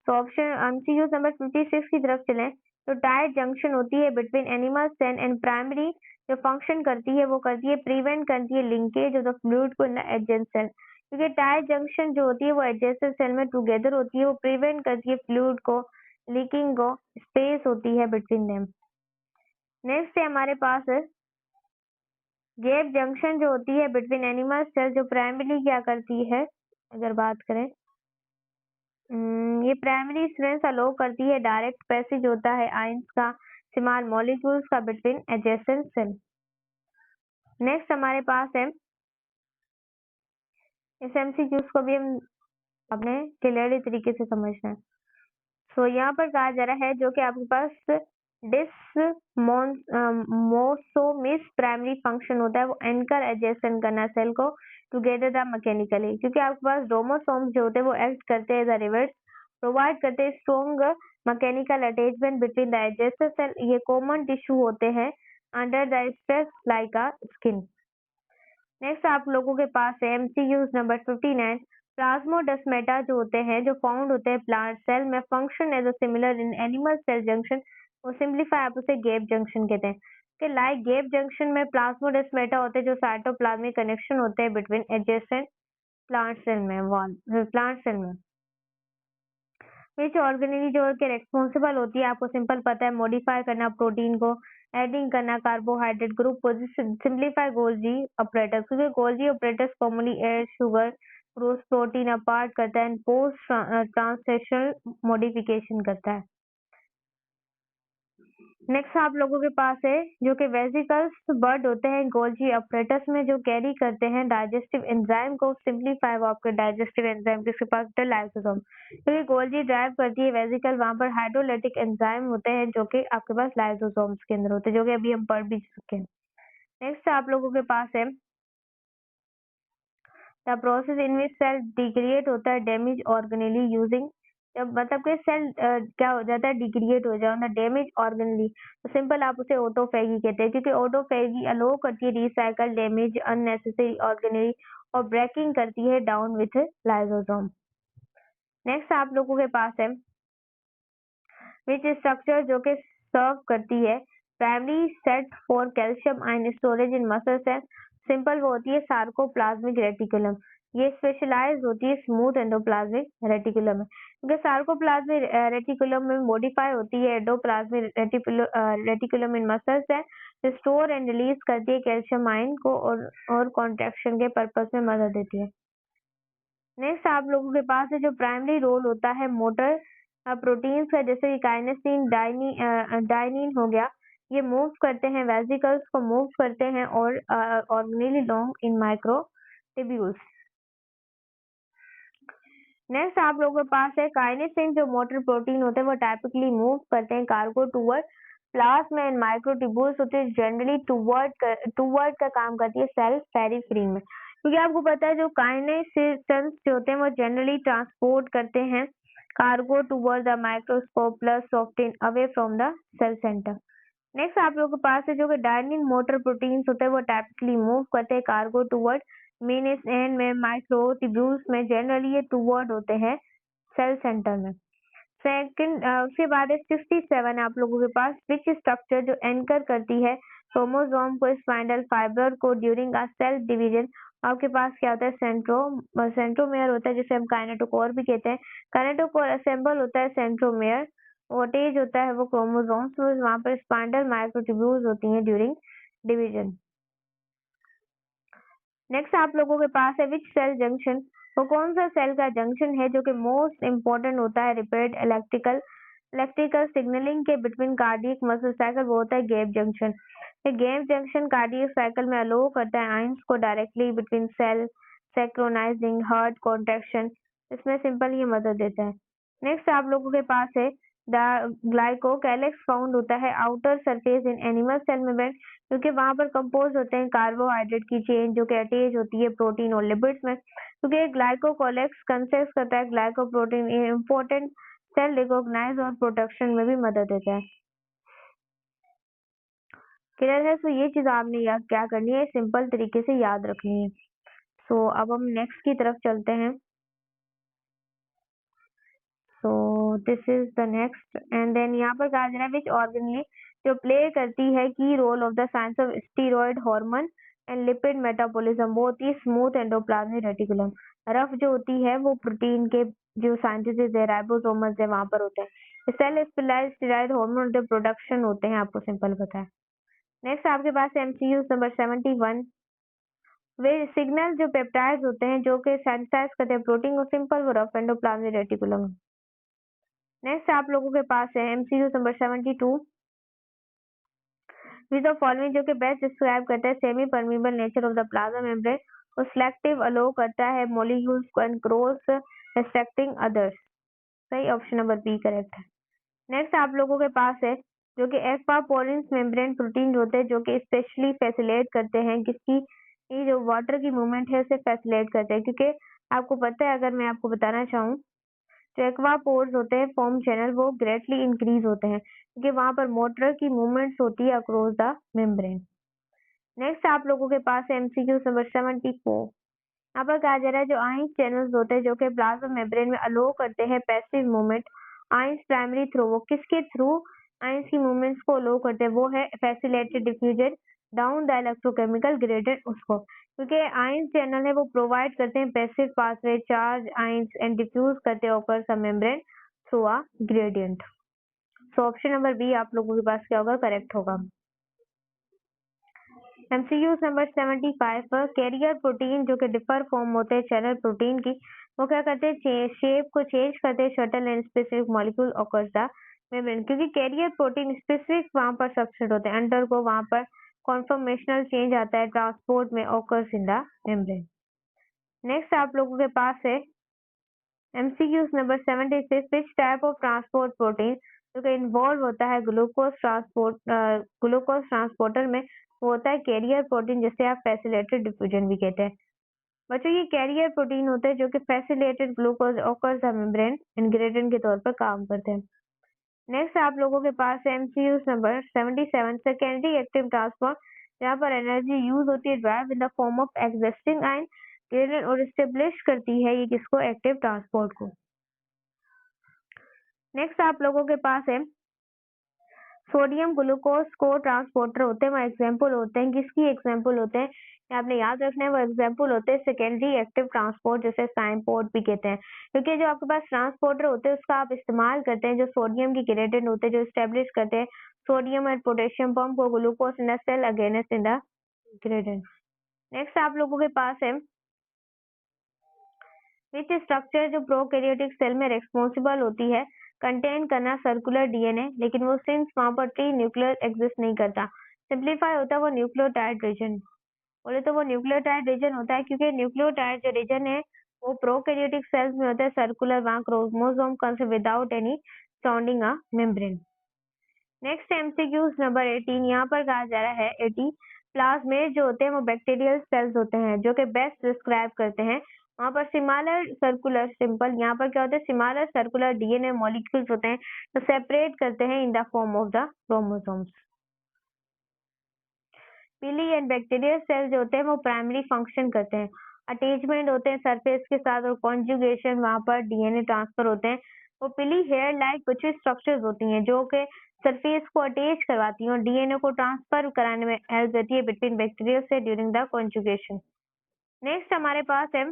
तो ऑप्शन एमसीक्यू नंबर 56 की तरफ चलें तो टाइट जंक्शन होती है between animal cell and primary, जो फंक्शन करती है वो करती है प्रिवेंट करती है लिंकेज ऑफ द फ्लूइड को इन द एडजेंट सेल, क्योंकि टाइट जंक्शन जो होती है वो एडजेसेंट सेल में टुगेदर होती है, वो प्रिवेंट करती है फ्लूइड को लीकिंग को, स्पेस होती है बिटवीन देम। नेक्स्ट है हमारे पास है गैप जंक्शन जो होती है बिटवीन एनिमल सेल, जो प्राइमरी क्या करती है, अगर बात करें ये प्राइमरी स्ट्रेंथ अलो करती है डायरेक्ट पैसेज होता है आयंस का, स्मॉल मॉलिक्यूल्स का बिटवीन एडजेसेंट सेल। नेक्स्ट हमारे पास है इस एमसीक्यूज को भी हम अपने क्लियरली तरीके से समझना है। सो यहाँ पर कहा जा रहा है जो कि आपके पास डिसमोसोमिस प्राइमरी फंक्शन होता है वो एंकर एडजेसेंट करना सेल को टुगेदर द मैकेनिकली, क्योंकि आपके पास डोमोसोम्स जो होते हैं वो एक्ट करते हैं एज रिवर्स, प्रोवाइड करते हैं strong mechanical attachment between the adjacent cell, ये कॉमन टिश्यू होते हैं under the stress like a skin. Next आप लोगों के पास है एमसीक्यूज नंबर 59, प्लाज्मोडेस्माटा जो होते हैं जो फाउंड होते हैं प्लांट सेल में, function as a similar in animal cell junction, वो सिंप्लीफाई आप उसे गैप जंक्शन कहते हैं कि लाइक गैप जंक्शन में प्लाज्मोडेस्माटा होते हैं जो साइटोप्लाज्मिक कनेक्शन होते हैं बिटवीन एडजेसेंट प्लांट सेल में। विच ऑर्गेनेली जो कि रेस्पॉन्सिबल होती है, आपको सिंपल पता है, मॉडिफाई करना प्रोटीन को, एडिंग करना कार्बोहाइड्रेट ग्रुप को, सिंप्लीफाई गोल्जी ऑपरेटर्स, क्योंकि Golgi operators commonly add sugar growth protein apart करता है एंड पोस्ट ट्रांसलेशनल मॉडिफिकेशन करता है। नेक्स्ट आप लोगों के पास है जो कि वेसिकल्स बर्ड होते हैं गोल्जी ऑपरेटर्स में, जो कैरी करते हैं डाइजेस्टिव एंजाइम को, सिंप्लीफाई वो आपके डाइजेस्टिव एंजाइम किसके पास होता है, लाइसोसोम, क्योंकि गोल्जी ड्राइव करती है वेसिकल, वहां पर हाइड्रोलाइटिक एंजाइम होते हैं जो कि आपके पास लाइसोसोम्स के अंदर होते हैं, जो कि अभी हम पढ़ भी चुके हैं। नेक्स्ट आप लोगों के पास है the process in which cell degrade होता है डैमेज ऑर्गेनेली यूजिंग, जब मतलब कि सेल क्या हो जाता है, डिग्रेड हो जाता है डैमेज ऑर्गेनली, तो सिंपल आप उसे ऑटोफेगी कहते हैं, क्योंकि ऑटोफेगी अलो करती है रिसाइकल डैमेज अननेसेसरी ऑर्गेनली और ब्रेकिंग करती है डाउन विथ लाइसोसोम। नेक्स्ट आप लोगों के पास है विच स्ट्रक्चर जो कि सर्व करती है primary set for calcium ion storage in muscle cell, simple वो होती है सार्कोप्लाज्मिक रेटिकुलम, ये स्पेशलाइज होती है स्मूथ एंडोप्लाज्मिक रेटिकुलम में, क्योंकि सार्कोप्लाज्मिक रेटिकुलम में मॉडिफाई होती है एंडोप्लाज्मिक रेटिकुलम इन मसल सेल, जो स्टोर एंड रिलीज करती है कैल्शियम आयन को और कॉन्ट्रैक्शन के पर्पस में मदद देती है। नेक्स्ट आप लोगों के पास है जो प्राइमरी रोल होता है मोटर प्रोटीन्स का, जैसे कि काइनेसिन डाइनिन हो गया, ये मूव करते हैं वेसिकल्स को मूव करते हैं और ऑर्गेनेली लॉन्ग इन माइक्रोट्यूब्यूल्स। नेक्स्ट आप लोगों के पास है काइनेसिन जो मोटर प्रोटीन होते हैं वो टाइपिकली मूव करते हैं cargo toward plasma and microtubules होते हैं जनरली टूवर्ड का काम करती है सेल पेरिफेरी में, क्योंकि आपको पता है जो काइनेसिन्स जो होते हैं वो जनरली ट्रांसपोर्ट करते हैं cargo toward the microscope plus often away from the cell centre. Next आप लोगों के पास है जो कि डायनिन मोटर प्रोटीन्स होते हैं वो टाइपिकली मूव करते हैं कार्गो टूवर्ड मीन एंड में माइक्रोट्यूब्यूल्स में, जनरली ये टूवर्ड होते हैं सेल सेंटर में। सेकंड उसके बाद है 67 आप लोगों के पास विच स्ट्रक्चर जो एंकर करती है क्रोमोसोम को स्पाइंडल फाइबर को ड्यूरिंग अ सेल डिवीजन, आपके पास क्या होता है सेंट्रोमेयर होता है, जिसे हम काइनेटोकोर भी कहते हैं, काइनेटोकोर असेंबल होता है सेंट्रोमेयर, वोटेज होता है वो क्रोमोसोम्स, वहां पर स्पाइंडल माइक्रोट्यूब्यूल्स होती हैं ड्यूरिंग डिवीजन। नेक्स्ट आप लोगों के पास है विच सेल जंक्शन, वो कौन सा सेल का जंक्शन है जो कि मोस्ट इम्पोर्टेंट होता है रिपेयर्ड इलेक्ट्रिकल इलेक्ट्रिकल सिग्नलिंग के बिटवीन कार्डियक मसल साइकिल वो होता है गैप जंक्शन। ये गैप जंक्शन कार्डियक साइकिल में अलो करता है आयंस को directly between cell synchronising heart contraction. इसमें सिंपल ये मदद देता है। नेक्स्ट आप लोगों के पास है द ग्लाइकोकैलिक्स फाउंड होता है outer surface in animal cell membrane, क्योंकि वहां पर कंपोज होते हैं कार्बोहाइड्रेट की चेन जो कि अटैच होती है प्रोटीन और लिपिड्स में, क्योंकि ग्लाइकोकैलिक्स कंसिस्ट करता है ग्लाइकोप्रोटीन इंपॉर्टेंट सेल रिकॉग्नाइज और प्रोटेक्शन में भी मदद देता है। क्लियर है? सो ये चीज आपने याद क्या करनी है, सिंपल तरीके से याद रखनी है। सो अब हम नेक्स्ट की तरफ चलते हैं। So this is the next and then यहाँ पर कहा जा रहा है विच ऑर्गेनली जो प्ले करती है की role of the science of steroid hormone and lipid metabolism both ही स्मूथ एंडोप्लाज्मिक रेटिकुलम। रफ जो होती है वो प्रोटीन के जो साइंटिस्ट है राइबोसोमस है वहां पर होते हैं। सेल स्टेरॉयड हार्मोन जो प्रोडक्शन होते हैं आपको सिंपल पता है। नेक्स्ट आपके पास एमसीयू नंबर 71 वे सिग्नल जो पेप्टाइड्स होते हैं जो कि सिंथेसाइज करते हैं प्रोटीन को सिंपल वो रफ एंडोप्लाज्मिक रेटिकुलम। नेक्स्ट आप लोगों के पास है MCU number 72 which of following जो कि बेस्ट डिस्क्राइब करता है semi permeable nature of the plasma membrane और सिलेक्टिव अलो करता है मॉलिक्यूल्स को एंड क्रॉस रिस्ट्रिक्टिंग अदर्स। सही ऑप्शन नंबर बी करेक्ट है। नेक्स्ट आप लोगों के पास है जो कि एक्वापोरिन्स मेम्ब्रेन प्रोटीन होते हैं जो कि स्पेशली फैसिलिटेट करते हैं किसकी, ये जो वाटर की मूवमेंट है उसे फैसिलिटेट करते हैं, क्योंकि आपको पता है अगर मैं आपको बताना चाहूँ जो एक्वापोर्स होते हैं फॉर्म चैनल वो ग्रेटली इंक्रीज होते हैं क्योंकि वहां पर मोटर की मूवमेंट्स होती है अक्रॉस द मेम्ब्रेन। नेक्स्ट आप लोगों के पास एमसीक्यू नंबर 74 यहाँ पर कहा जा रहा है जो आयंस चैनल्स होते हैं जो कि प्लाज्मा मेम्ब्रेन में अलो करते हैं passive movement ions primary through, वो किसके थ्रू आयंस की मूवमेंट्स को अलो करते हैं, वो है facilitated diffusion down the electrochemical gradient उसको, क्योंकि आयंस चैनल है वो प्रोवाइड करते हैं passive pathway charge ions and diffuse करते हैं over the membrane through a gradient. So option number B आप लोगों के पास क्या होगा, करेक्ट होगा। एमसीक्यू नंबर 75 पर कैरियर प्रोटीन जो कि डिफर फॉर्म होते हैं चैनल प्रोटीन की, वो क्या करते हैं शेप को चेंज करते हैं shuttle and specific molecule occurs the membrane, क्योंकि कैरियर प्रोटीन स्पेसिफिक वहां पर सब्सटेंस होते हैं अंडर को वहां पर कॉन्फर्मेशनल चेंज आता है ट्रांसपोर्ट में occurs in the membrane. Next आप लोगों के पास है MCQ number 76 which type of transport protein जो कि इन्वॉल्व होता है ग्लूकोज ट्रांसपोर्टर में, वो होता है कैरियर प्रोटीन जिसे आप फैसिलिटेटेड डिफ्यूजन भी कहते हैं। बच्चों ये कैरियर प्रोटीन होते हैं जो कि facilitated glucose occurs the membrane ingredient के तौर पर काम करते हैं। नेक्स्ट आप लोगों के पास है MCQ number 77 secondary active transport, जहाँ पर एनर्जी यूज होती है drive in the form of existing ion gradient और स्टेब्लिश करती है ये किसको, एक्टिव ट्रांसपोर्ट को। नेक्स्ट आप लोगों के पास है सोडियम ग्लूकोज को ट्रांसपोर्टर होते हैं, वो एग्जाम्पल होते हैं किसकी एग्जाम्पल होते हैं, आपने याद रखना है वो एग्जाम्पल होते हैं सेकेंडरी एक्टिव ट्रांसपोर्ट जैसे साइनपोर्ट भी कहते हैं, क्योंकि जो आपके पास ट्रांसपोर्टर होते हैं उसका आप इस्तेमाल करते हैं जो सोडियम की ग्रेडियंट होते हैं जो स्टेब्लिश करते हैं सोडियम एंड पोटेशियम पंप को glucose in the cell against in the gradient. Next आप लोगों के पास है विच स्ट्रक्चर जो प्रोकैरियोटिक सेल में रिस्पॉन्सिबल होती है कंटेन करना सर्कुलर डीएनए, लेकिन वो सिंस वहां पर ट्री न्यूक्लियर एग्जिस्ट नहीं करता, सिंप्लीफाई होता है वो न्यूक्लियोटाइड रीजन। बोले तो वो न्यूक्लियोटाइड रीजन होता है क्योंकि न्यूक्लियोटाइड जो रीजन है वो प्रोकैरियोटिक सेल्स में होता है सर्कुलर, वहां chromosome consist without any surrounding a membrane. Next MCQ number 18 यहाँ पर कहा जा रहा है 80 प्लाज्मेट जो होते हैं वो बैक्टीरियल सेल्स होते हैं जो कि बेस्ट डिस्क्राइब करते हैं वहां पर सिमिलर सर्कुलर सिंपल, यहाँ पर क्या होता है सिमिलर सर्कुलर डीएनए मॉलिक्यूल्स होते हैं तो सेपरेट करते हैं इन the form of the chromosomes. पीली एंड बैक्टीरियल सेल जो होते हैं वो प्राइमरी फंक्शन करते हैं, अटैचमेंट होते हैं सरफेस के साथ और कॉन्जुगेशन वहां पर डीएनए ट्रांसफर होते हैं। वो पीली हेयर लाइक कुछ स्ट्रक्चर्स होती हैं जो कि सरफेस को अटैच करवाती हैं और डीएनए को ट्रांसफर कराने में हेल्प देती है बिटवीन बैक्टीरिया से ड्यूरिंग द कॉन्जुगेशन। नेक्स्ट हमारे पास है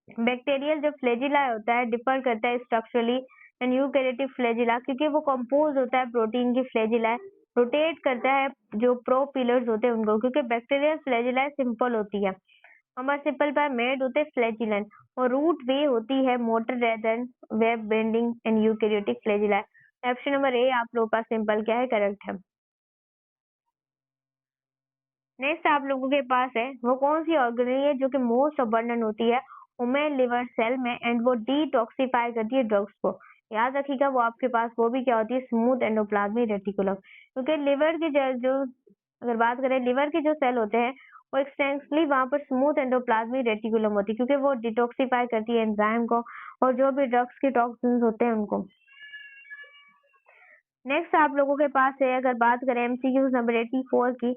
बैक्टीरियल जो फ्लैजिला होता है डिफर करता है स्ट्रक्चरली एंड यूकैरियोटिक फ्लैजिला, क्योंकि वो कंपोज होता है प्रोटीन की फ्लैजिला, रोटेट करता है जो प्रोपिलर्स होते हैं उनको, क्योंकि बैक्टीरियल फ्लैजिला सिंपल होती है हमारे सिंपल पर मेड होते हैं फ्लैजिलन और रूट वे होती है मोटर रेदन web bending and eukaryotic flagella. Option number A आप लोगों का सिंपल क्या है, करेक्ट है। नेक्स्ट आप लोगों के पास है वो कौन सी ऑर्गेनेल है जो कि मोस्ट अबंडेंट होती है ह्यूमन लिवर सेल में एंड वो डिटॉक्सिफाई करती है ड्रग्स को। याद रखिएगा वो आपके पास वो भी क्या होती है, स्मूथ एंडोप्लाज्मिक रेटिकुलम। क्योंकि लिवर की जो अगर बात करें लिवर के जो सेल होते हैं वो एक्सटेंसिवली वहां पर स्मूथ एंडोप्लाज्मिक रेटिकुलम होती है क्योंकि वो डिटॉक्सिफाई करती है एंजाइम को और जो भी ड्रग्स के टॉक्सिन्स होते हैं उनको। नेक्स्ट आप लोगों के पास है अगर बात करें एमसीक्यू नंबर 84 की,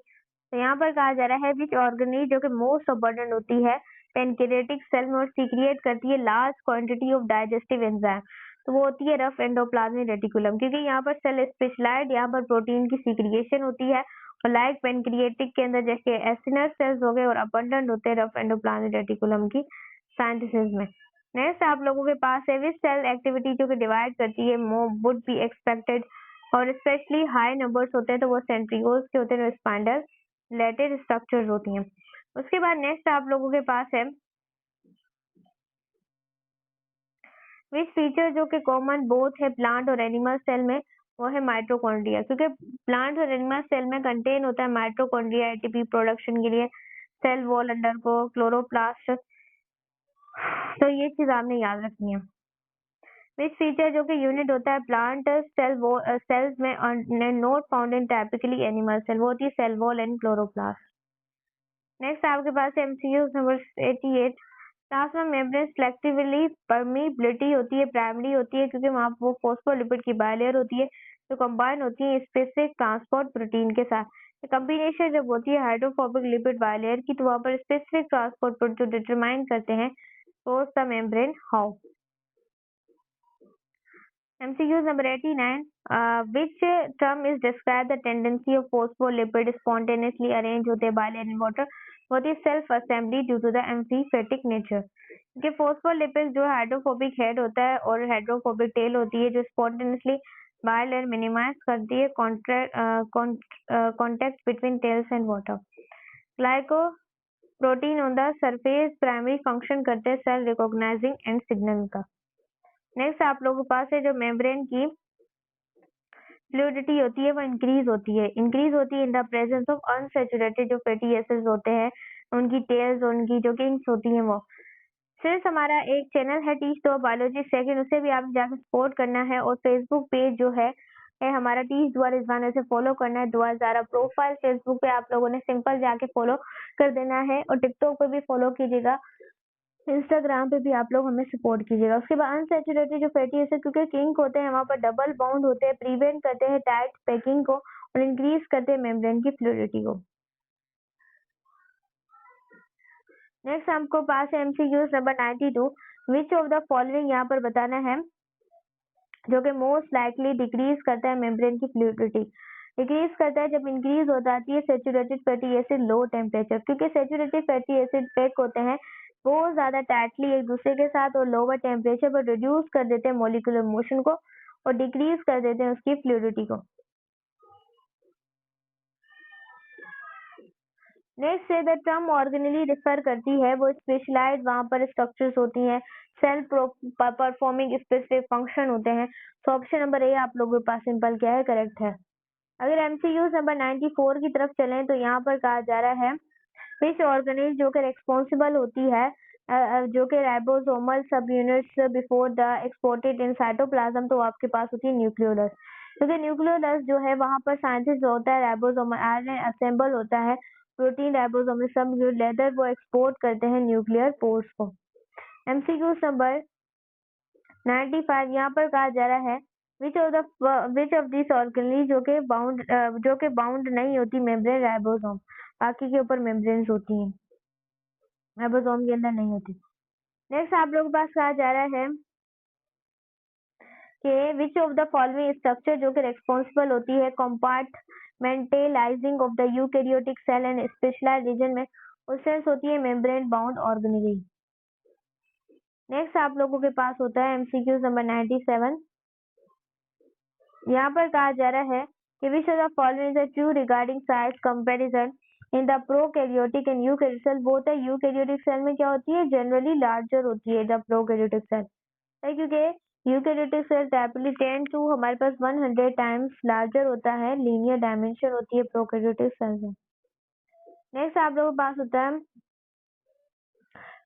तो यहाँ पर कहा जा रहा है विच ऑर्गेनी जो कि मोस्ट अबंडेंट होती है पेनक्रिएटिक सेल में और सीक्रिएट करती है large quantity of digestive enzyme, तो वो होती है रफ एंडोप्लाज्मिक रेटिकुलम। क्योंकि यहाँ पर सेल स्पेशलाइज्ड यहाँ पर प्रोटीन की सीक्रिएशन होती है और लाइक पेनक्रिएटिक के अंदर जैसे एसिनर सेल्स हो गए और अबंडेंट होते हैं रफ एंडोप्लाज्मिक रेटिकुलम की साइंथिसिस में। नेक्स्ट आप लोगों के पास है विच सेल एक्टिविटी जो कि डिवाइड करती है वुड बी एक्सपेक्टेड और स्पेशली हाई नंबर्स होते हैं तो वो सेंट्रियोल्स के होते हैं, स्पाइंडल रिलेटेड स्ट्रक्चर्स होती हैं। उसके बाद नेक्स्ट आप लोगों के पास है विच फीचर जो कि कॉमन बोथ है प्लांट और एनिमल सेल में, वो है माइटोकॉन्ड्रिया। क्योंकि प्लांट और एनिमल सेल में कंटेन होता है माइटोकॉन्ड्रिया एटीपी प्रोडक्शन के लिए, सेल वॉल अंडर को क्लोरोप्लास्ट, तो ये चीज आपने याद रखनी है। विच फीचर जो कि यूनिट होता है प्लांट सेल्स में not found in typically animal cell, वो होती है cell wall and chloroplast. Next आपके पास MCQ number 88, plasma membrane selectively permeability होती है प्राइमरी होती है क्योंकि वहां वो फॉस्फोलिपिड की बायलेयर होती है जो कंबाइन होती है स्पेसिफिक ट्रांसपोर्ट प्रोटीन के साथ। कॉम्बिनेशन जब होती है हाइड्रोफोबिक लिपिड बायलेयर की तो वहां पर स्पेसिफिक ट्रांसपोर्ट प्रोटीन जो डिटरमाइन करते हैं तो the membrane how. MCQ number 89. Which term is describe the tendency of phospholipid spontaneously arrange होते हैं bilayer in water? What is self assembly due to the amphipathic nature? कि phospholipid जो hydrophobic head होता है और हाइड्रोफोबिक टेल होती है जो स्पॉन्टेनियसली बायलेयर मिनिमाइज करती है contact between tails and water. Glycoprotein on the surface primary function करते हैं सेल रिकॉग्नाइजिंग एंड सिग्नल का। नेक्स्ट आप लोगों के पास है जो मेम्ब्रेन की फ्लूइडिटी होती है वो इंक्रीज होती है in the presence of unsaturated जो फैटी एसिड्स होते हैं उनकी टेल्स उनकी जो किंग्स होती हैं वो। सिर्फ हमारा एक चैनल है टीच तो बायोलॉजी सेकंड, उसे भी आप जाकर सपोर्ट करना है और फेसबुक पेज जो है हमारा टीच द्वारा रिजवान से फॉलो करना है। 2000 प्रोफाइल फेसबुक पे आप लोगों ने सिंपल जाके फॉलो कर देना है और टिकटॉक पे भी फॉलो कीजिएगा, इंस्टाग्राम पे भी आप लोग हमें सपोर्ट कीजिएगा। उसके बाद अनसैचुरेटेड जो फैटी एसिड क्योंकि किंक होते हैं वहां पर डबल बाउंड होते हैं, प्रिवेंट करते हैं टाइट पैकिंग को और इंक्रीज करते हैं मेम्ब्रेन की फ्लूइडिटी को। नेक्स्ट हमको पास है MCQ number 92, which of the following यहाँ पर बताना है जो कि मोस्ट लाइकली डिक्रीज करता है मेम्ब्रेन की फ्लूइडिटी। डिक्रीज करता है जब इंक्रीज हो जाती है saturated fatty acid low temperature, क्योंकि सैचुरेटेड फैटी एसिड पैक होते हैं बहुत ज्यादा टाइटली एक दूसरे के साथ और लोअर टेम्परेचर पर रिड्यूस कर देते हैं मॉलिक्यूलर मोशन को और डिक्रीज कर देते हैं उसकी फ्लूइडिटी को। नेक्स्ट से द टर्म ऑर्गेनली रिफर करती है वो स्पेशलाइज्ड वहां पर स्ट्रक्चर्स होती हैं, सेल परफॉर्मिंग स्पेसिफिक फंक्शन होते हैं। तो ऑप्शन नंबर ए आप लोगों के पास सिंपल क्या है, करेक्ट है। अगर एमसीक्यू नंबर 94 की तरफ चलें तो यहाँ पर कहा जा रहा है विच ऑर्गेनेल जो कि रिस्पॉन्सिबल होती है जो कि राइबोसोमल सब units before the exported in cytoplasm, तो आपके पास होती है न्यूक्लियोलस। क्योंकि न्यूक्लियोलस जो है वहां पर साइंटिस्ट जो होता है राइबोसोमल आरएनए असेंबल होता है प्रोटीन राइबोसोमल सब यूनिट लेदर वो एक्सपोर्ट करते हैं न्यूक्लियर पोर्स को। एमसीक्यू नंबर 95 यहाँ पर कहा जा रहा है विच ऑफ दिस ऑर्गेनेल जो कि बाउंड नहीं होती मेम्ब्रेन राइबोसोम, बाकी के ऊपर मेम्ब्रेन्स होती हैं राइबोसोम के अंदर नहीं होती। नेक्स्ट आप लोगों के पास कहा जा रहा है कि which of the following structure जो कि रिस्पॉन्सिबल होती है compartmentalising of the eukaryotic cell and specialised region में उससे होती है मेम्ब्रेन बाउंड ऑर्गेनेल। नेक्स्ट आप लोगों के पास होता है एमसीक्यू नंबर 97, यहाँ पर कहा जा रहा है कि which of the following is true regarding size comparison in the prokaryotic and eukaryotic cell. Both है यूकैरियोटिक सेल में क्या होती है जनरली लार्जर होती है द प्रोकैरियोटिक सेल, क्योंकि यूकेरियोटिक सेल टाइपली 10 टू हमारे पास 100 टाइम्स लार्जर होता है, लीनियर डायमेंशन होती है प्रोकैरियोटिक सेल में। नेक्स्ट आप लोगों के पास होता है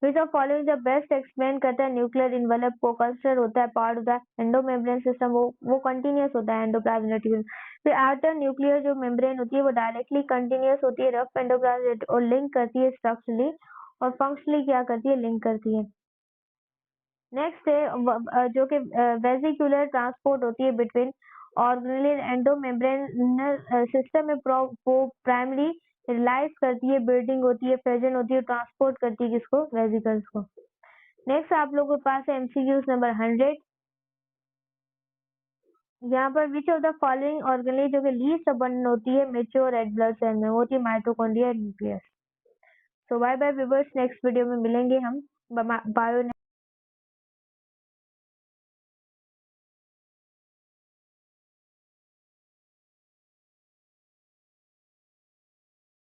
which of following the best explain करता है न्यूक्लियर इन्वेलप को। कल्चर होता है पार्ट होता है एंडोमेम्ब्रेन सिस्टम, वो कंटिन्यूस होता है एंडोप्लाज्म रेटिकुलम। फिर आउटर न्यूक्लियर जो मेम्ब्रेन होती है वो डायरेक्टली कंटिन्यूस होती है रफ एंडोप्लाज्म और लिंक करती है स्ट्रक्चरली और फंक्शनली क्या करती है, लिंक करती है। नेक्स्ट है जो कि वेसिकुलर ट्रांसपोर्ट होती है बिटवीन ऑर्गेनेल एंडोमेम्ब्रेनल सिस्टम में प्राइमरी रिलाइज करती है, बिल्डिंग होती है, प्रेजेंट होती है, ट्रांसपोर्ट करती है किसको, वेसिकल्स को। नेक्स्ट आप लोगों के पास है एमसीक्यूज नंबर 100। यहाँ पर विच ऑफ द फॉलोइंग ऑर्गेनेल जो कि लीस्ट अबंडेंट होती है मेच्योर रेड ब्लड सेल में, वो होती है mitochondria nucleus. So bye bye viewers, next video में मिलेंगे हम बायो